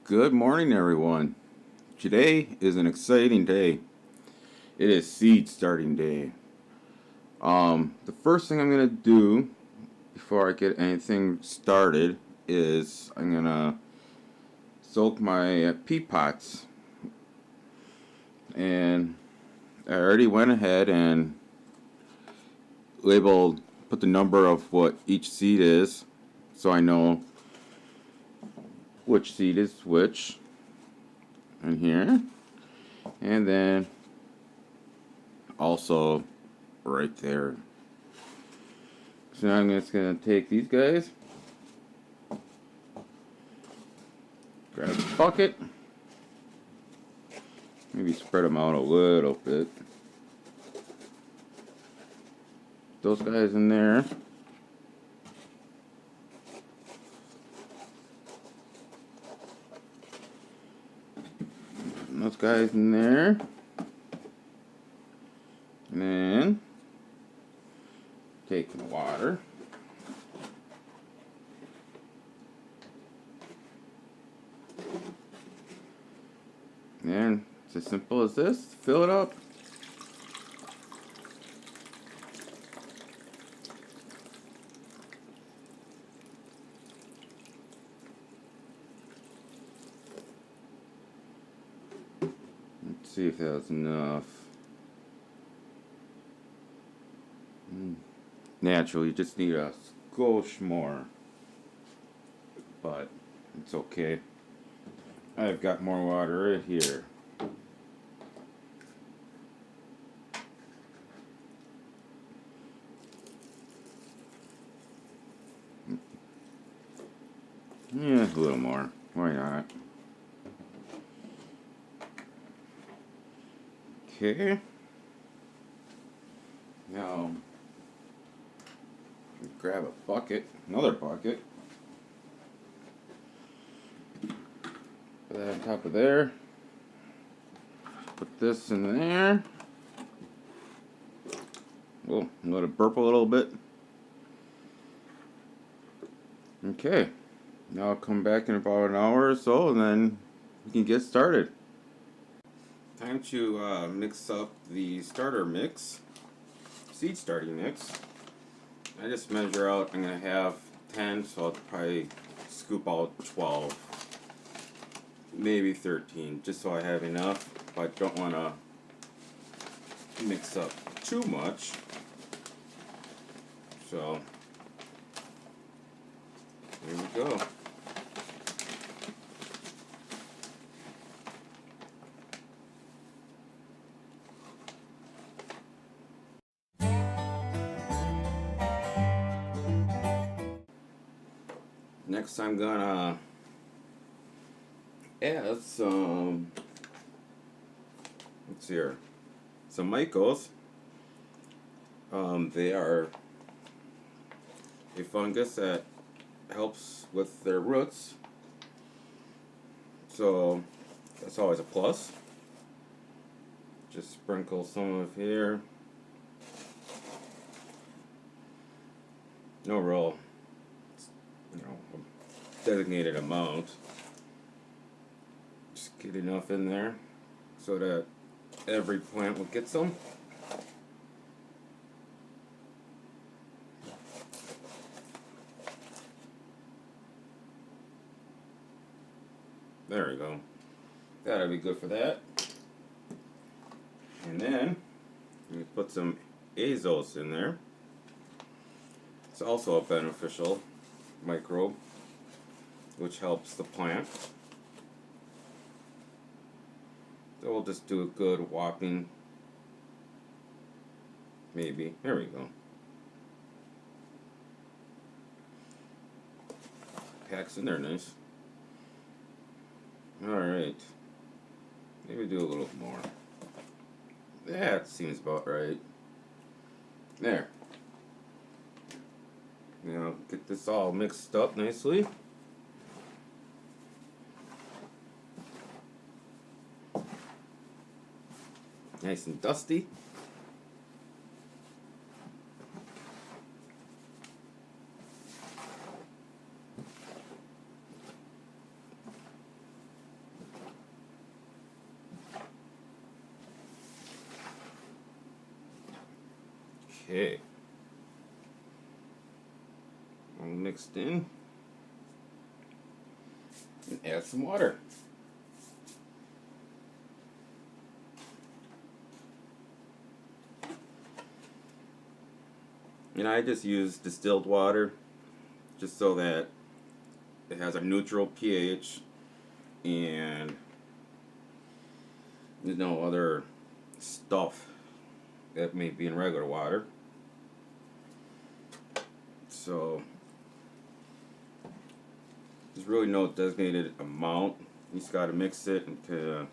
Good morning, everyone. Today is an exciting day. It is seed starting day. The first thing I'm gonna do before I get anything started is I'm gonna soak my pea pots, and I already went ahead and put the number of what each seed is, so I know which seed is which. In here, and then also right there. So now I'm just gonna take these guys, grab a bucket, maybe spread them out a little bit. Those guys in there. And those guys in there. And then take the water. And it's as simple as this. Fill it up. Let's see if that's enough. Naturally, you just need a skosh more. But it's okay. I've got more water right here. Yeah, a little more. Why not? Okay. Now, grab a bucket, another bucket. Put that on top of there. Put this in there. Oh, let it burp a little bit. Okay. Now I'll come back in about an hour or so, and then we can get started. Time to mix up the starter mix, seed starting mix. I just measure out, I'm going to have 10, so I'll probably scoop out 12, maybe 13, just so I have enough, but I don't want to mix up too much. So, here we go. Next I'm gonna add some, let's see here, some Mycos. They are a fungus that helps with their roots, so that's always a plus. Just sprinkle some of here. No real, designated amount. Just get enough in there so that every plant will get some. There we go. That'll be good for that. And then we put some azos in there. It's also a beneficial microbe which helps the plant. So we'll just do a good whopping, maybe. There we go. Packs in there nice. Alright. Maybe do a little more. That seems about right. There. Now get this all mixed up nicely. Nice and dusty. Okay. All mixed in. And add some water. And I just use distilled water just so that it has a neutral pH and there's no other stuff that may be in regular water. So there's really no designated amount. You just got to mix it and to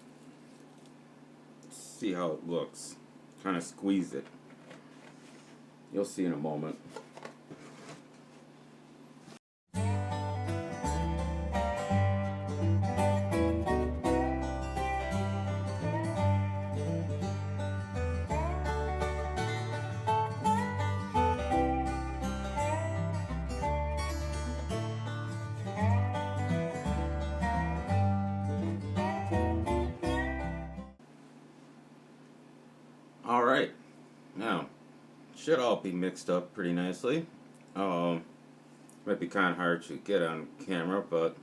see how it looks. Kind of squeeze it. You'll see in a moment. Alright, now, should all be mixed up pretty nicely. Might be kind of hard to get on camera, but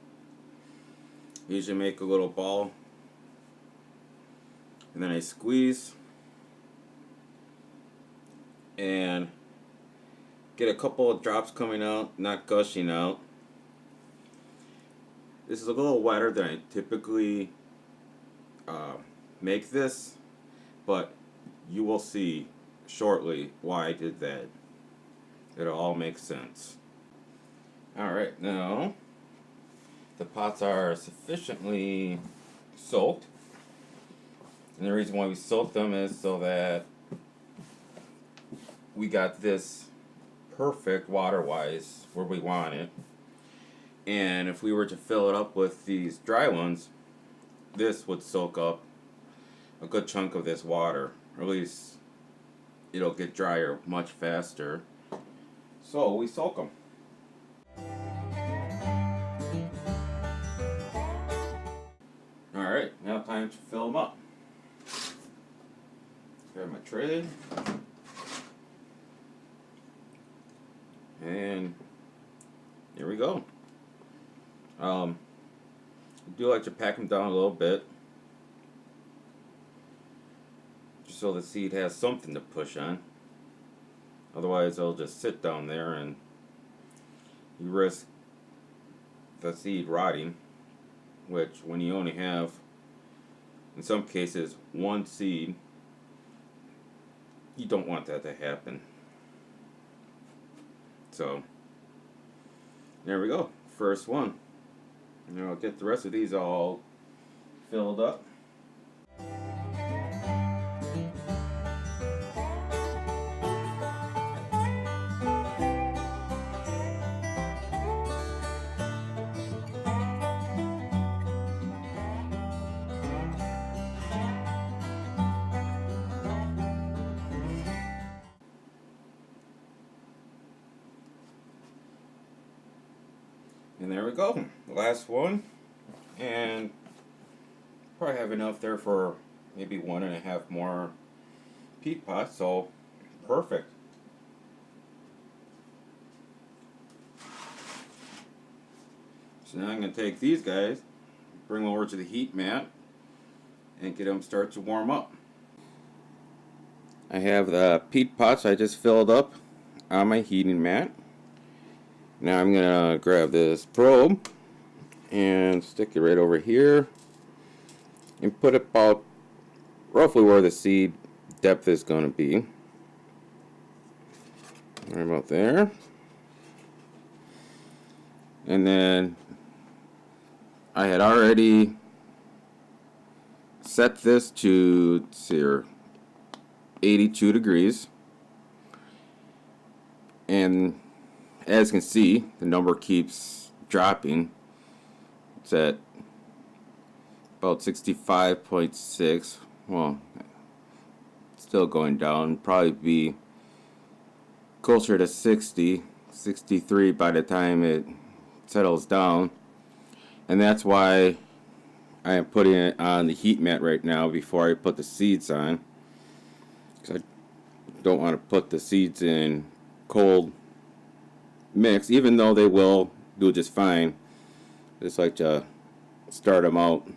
usually make a little ball and then I squeeze and get a couple of drops coming out, not gushing out. This is a little wetter than I typically make this, but you will see shortly why I did that. It'll all make sense. Alright, now the pots are sufficiently soaked. And the reason why we soak them is so that we got this perfect water-wise where we want it. And if we were to fill it up with these dry ones, this would soak up a good chunk of this water. Or at least it'll get drier much faster. So we soak them. Alright, now time to fill them up. Grab my tray. And here we go. I do like to pack them down a little bit, just so the seed has something to push on. Otherwise, they'll just sit down there and you risk the seed rotting, which when you only have, in some cases, one seed, you don't want that to happen. So, there we go. First one. Now I'll get the rest of these all filled up. And there we go, the last one, and probably have enough there for maybe 1.5 more peat pots, so perfect. So now I'm going to take these guys, bring them over to the heat mat, and get them start to warm up. I have the peat pots I just filled up on my heating mat. Now I'm going to grab this probe and stick it right over here and put it about roughly where the seed depth is going to be. Right about there. And then I had already set this to, let's see here, 82 degrees. And as you can see, the number keeps dropping. It's at about 65.6. Well, still going down. Probably be closer to 60, 63 by the time it settles down. And that's why I am putting it on the heat mat right now before I put the seeds on. 'Cause I don't want to put the seeds in cold mix, even though they will do just fine. Just like to start them out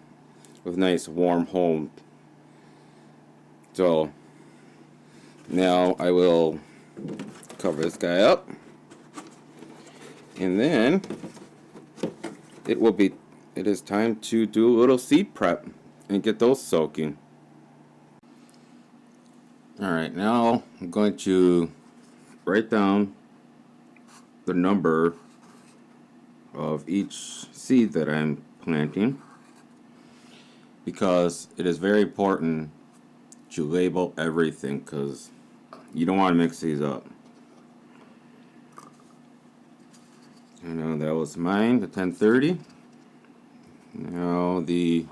with nice warm home. So now I will cover this guy up, and then it is time to do a little seed prep and get those soaking. Alright, now I'm going to write down the number of each seed that I'm planting, because it is very important to label everything, because you don't want to mix these up. I know that was mine, the 1030. Now the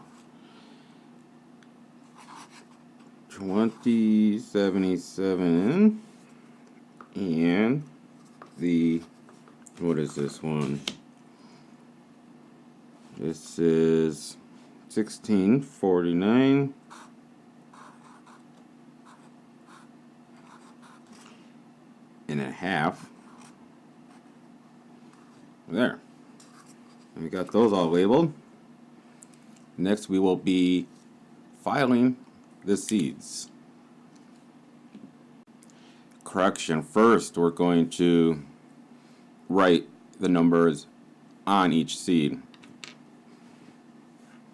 2077 and the, what is this one? This is 1649 and a half. There. And we got those all labeled. Next we will be filing the seeds. Correction, first we're going to write the numbers on each seed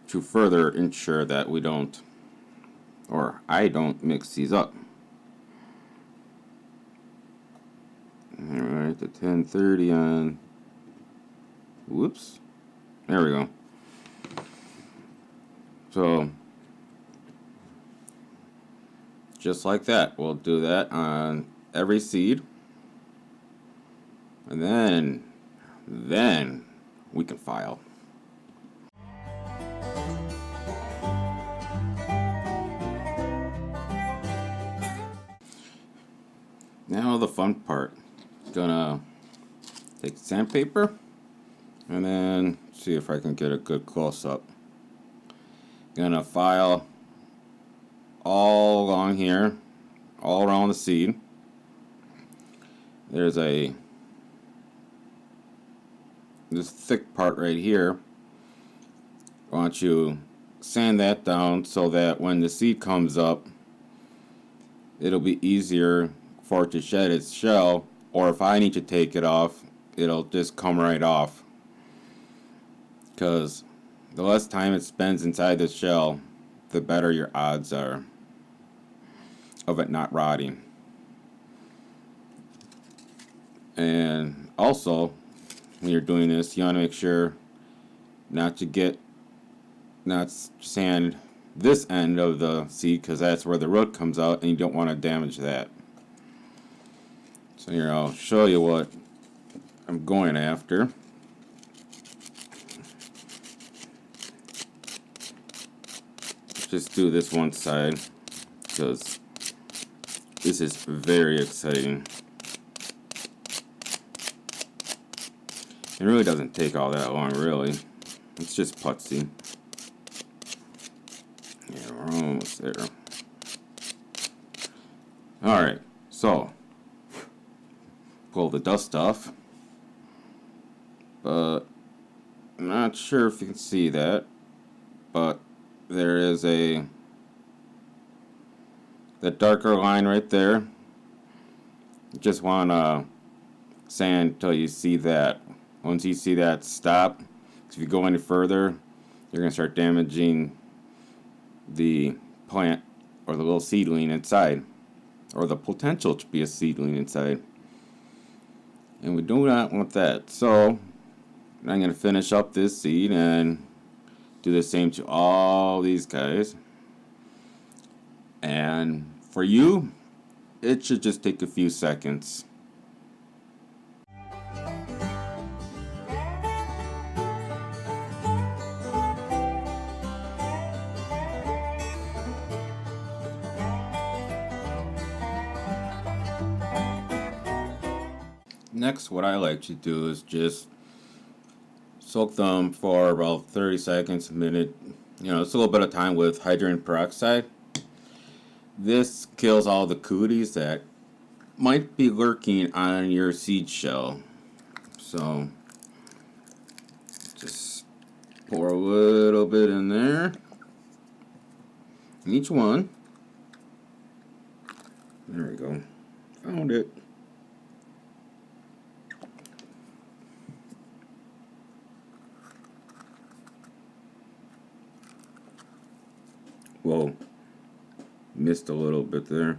to further ensure that we don't, or I don't, mix these up. Alright, the 1030 on, whoops, there we go. So just like that, we'll do that on every seed, and then we can file. Now the fun part. Gonna take sandpaper and then see if I can get a good close-up. Gonna file all along here, all around the seed. There's this thick part right here. I want you sand that down so that when the seed comes up, it'll be easier for it to shed its shell, or if I need to take it off, it'll just come right off. Because the less time it spends inside the shell, the better your odds are of it not rotting. And also, when you're doing this, you want to make sure not sand this end of the seed, because that's where the root comes out and you don't want to damage that. So here, I'll show you what I'm going after. Just do this one side, because this is very exciting. It really doesn't take all that long, really. It's just putsy. Yeah, we're almost there. Alright, so pull the dust off. But I'm not sure if you can see that, but there is that darker line right there. You just want to sand until you see that. Once you see that, stop. If you go any further, you're going to start damaging the plant or the little seedling inside, or the potential to be a seedling inside. And we do not want that. So I'm going to finish up this seed and do the same to all these guys. And for you, it should just take a few seconds. Next, what I like to do is just soak them for about 30 seconds, a minute. You know, it's a little bit of time with hydrogen peroxide. This kills all the cooties that might be lurking on your seed shell. So just pour a little bit in there, each one. There we go. Found it. Whoa. Missed a little bit there.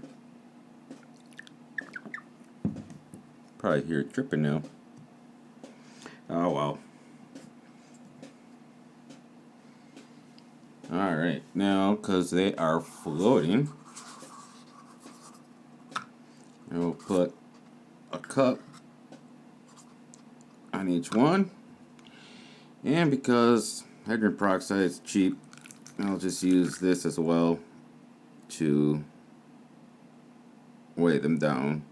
Probably hear it dripping now. Oh well. Alright, now because they are floating, we'll put a cup on each one. And because hydrogen peroxide is cheap, I'll just use this as well to weigh them down.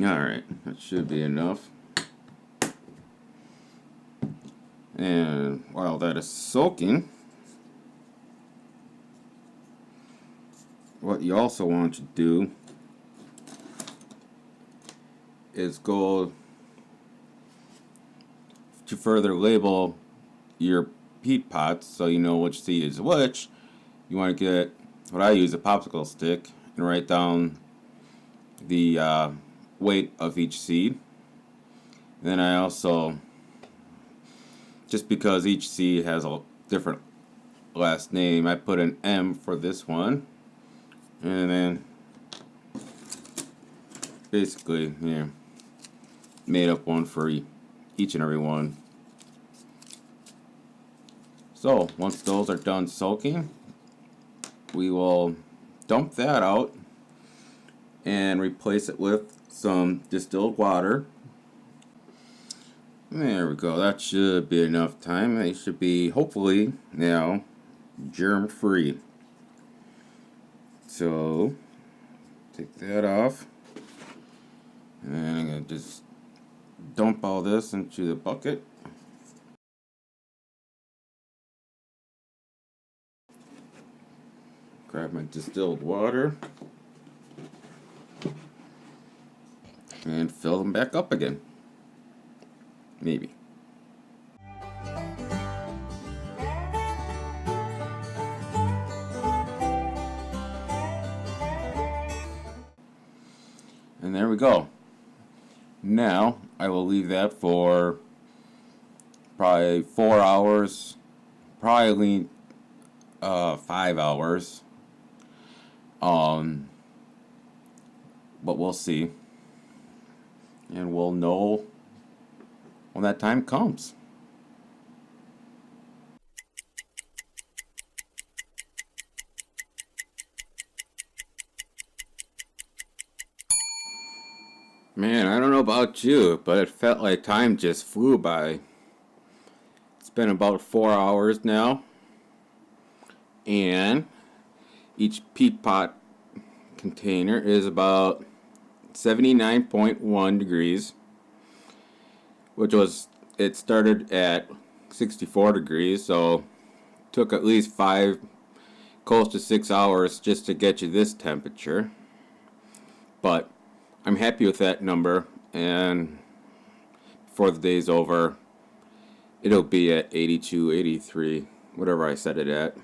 Alright, that should be enough. And while that is soaking, what you also want to do is go to further label your peat pots so you know which seed is which. You want to get what I use, a popsicle stick, and write down the weight of each seed. And then I also, just because each seed has a different last name, I put an M for this one, and then basically, yeah, made up one for each and every one. So once those are done soaking, we will dump that out and replace it with some distilled water. There we go. That should be enough time. They should be, hopefully, now germ free. So take that off, and I'm gonna just dump all this into the bucket. Grab my distilled water and fill them back up again. Maybe. And there we go. Now I will leave that for probably 4 hours, probably 5 hours. But we'll see, and we'll know when that time comes. Man, I don't know about you, but it felt like time just flew by. It's been about 4 hours now, and each peat pot container is about 79.1 degrees, which was, it started at 64 degrees, so it took at least 5, close to 6 hours just to get you this temperature. But I'm happy with that number, and before the day's over, it'll be at 82, 83, whatever I set it at.